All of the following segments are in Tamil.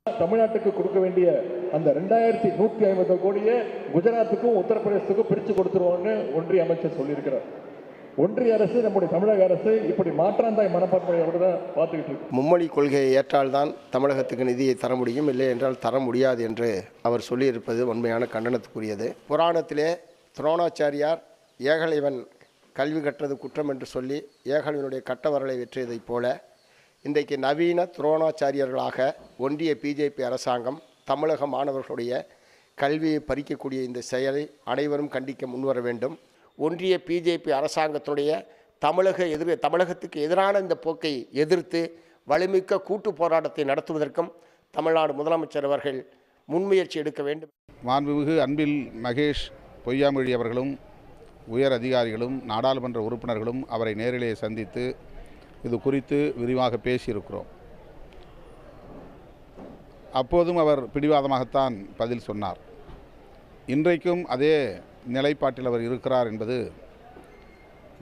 தமிழ்நாட்டுக்கு கொடுக்க வேண்டிய அந்த 2150 கோடியை குஜராத்துக்கும் உத்தரப்பிரதேசத்துக்கும் பிரித்து கொடுத்துருவோம்னு ஒன்றிய அமைச்சர் சொல்லியிருக்கிறார். ஒன்றிய அரசு, நம்முடைய தமிழக அரசு இப்படி மாற்றாந்தாய் மனப்பான்மையோடு தான் பார்த்துக்கிட்டு இருக்கு. மும்மொழி கொள்கையை ஏற்றால்தான் தமிழகத்துக்கு நிதியை தர முடியும், இல்லை என்றால் தர முடியாது என்று அவர் சொல்லியிருப்பது உண்மையான கண்டனத்துக்குரியது. புராணத்திலே துரோணாச்சாரியார் ஏகலைவன் கல்வி கற்றது குற்றம் என்று சொல்லி ஏகலைவனுடைய கட்டவரலை வெற்றியதைப் போல இன்றைக்கு நவீன துரோணாச்சாரியர்களாக ஒன்றிய பிஜேபி அரசாங்கம் தமிழக மாணவர்களுடைய கல்வியை பறிக்கக்கூடிய இந்த செயலை அனைவரும் கண்டிக்க முன்வர வேண்டும். ஒன்றிய பிஜேபி அரசாங்கத்துடைய தமிழகத்துக்கு எதிரான இந்த போக்கை எதிர்த்து வலிமிக்க கூட்டு போராட்டத்தை நடத்துவதற்கும் தமிழ்நாடு முதலமைச்சர் அவர்கள் முன்முயற்சி எடுக்க வேண்டும். மாண்புமிகு அன்பில் மகேஷ் பொய்யாமொழி அவர்களும் உயர் அதிகாரிகளும் நாடாளுமன்ற உறுப்பினர்களும் அவரை நேரிலே சந்தித்து இது குறித்து விரிவாக பேசியிருக்கிறோம். அப்போதும் அவர் பிடிவாதமாகத்தான் பதில் சொன்னார். இன்றைக்கும் அதே நிலைப்பாட்டில் அவர் இருக்கிறார் என்பது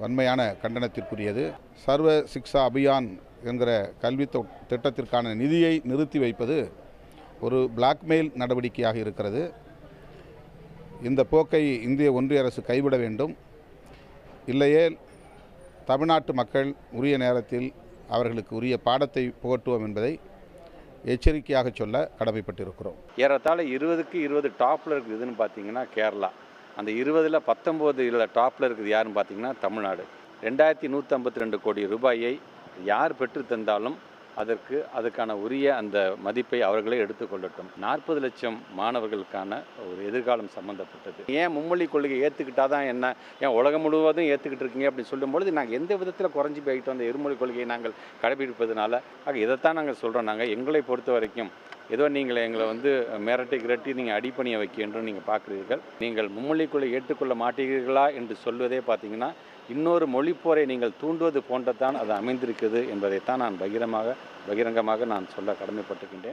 வன்மையான கண்டனத்திற்குரியது. சர்வ சிக்ஷா அபியான் என்கிற கல்வி திட்டத்திற்கான நிதியை நிறுத்தி வைப்பது ஒரு பிளாக்மெயில் நடவடிக்கையாக இருக்கிறது. இந்த போக்கை இந்திய ஒன்றிய அரசு கைவிட வேண்டும். இல்லையே தமிழ்நாட்டு மக்கள் உரிய நேரத்தில் அவர்களுக்கு உரிய பாடத்தை புகட்டுவோம் என்பதை எச்சரிக்கையாக சொல்ல கடமைப்பட்டிருக்கிறோம். ஏறத்தாழ 20க்கு 20 டாப்பில் இருக்குதுன்னு பார்த்தீங்கன்னா கேரளா, அந்த 20ல் 19 டாப்பில் இருக்குது யாருன்னு பார்த்தீங்கன்னா தமிழ்நாடு. 2152 கோடி ரூபாயை யார் பெற்று தந்தாலும் அதுக்கான உரிய அந்த மதிப்பை அவர்களே எடுத்துக்கொள்ளட்டும். 40 லட்சம் மாணவர்களுக்கான ஒரு எதிர்காலம் சம்மந்தப்பட்டது. ஏன் மும்மொழி கொள்கையை ஏற்றுக்கிட்டாதான் என்ன, ஏன் உலகம் முழுவதும் ஏற்றுக்கிட்டு இருக்கீங்க அப்படின்னு சொல்லும்பொழுது நாங்கள் எந்த விதத்தில் குறைஞ்சி போயிட்டோம் அந்த இருமொழி கொள்கையை நாங்கள் கடைபிடிப்பதனால. இதைத்தான் நாங்கள் சொல்கிறோம். நாங்கள் எங்களை பொறுத்த வரைக்கும் ஏதோ நீங்கள் எங்களை மிரட்டி நீங்கள் அடிப்பணிய வைக்க என்று நீங்கள் பார்க்குறீர்கள். நீங்கள் மும்மொழி கொள்கை ஏற்றுக்கொள்ள மாட்டீர்களா என்று சொல்வதே பார்த்தீங்கன்னா இன்னொரு மொழிப்போரை நீங்கள் தூண்டுவது போன்றதான் அது அமைந்திருக்குது என்பதைத்தான் நான் பகிரங்கமாக நான் சொல்ல கடமைப்பட்டிருக்கின்றேன்.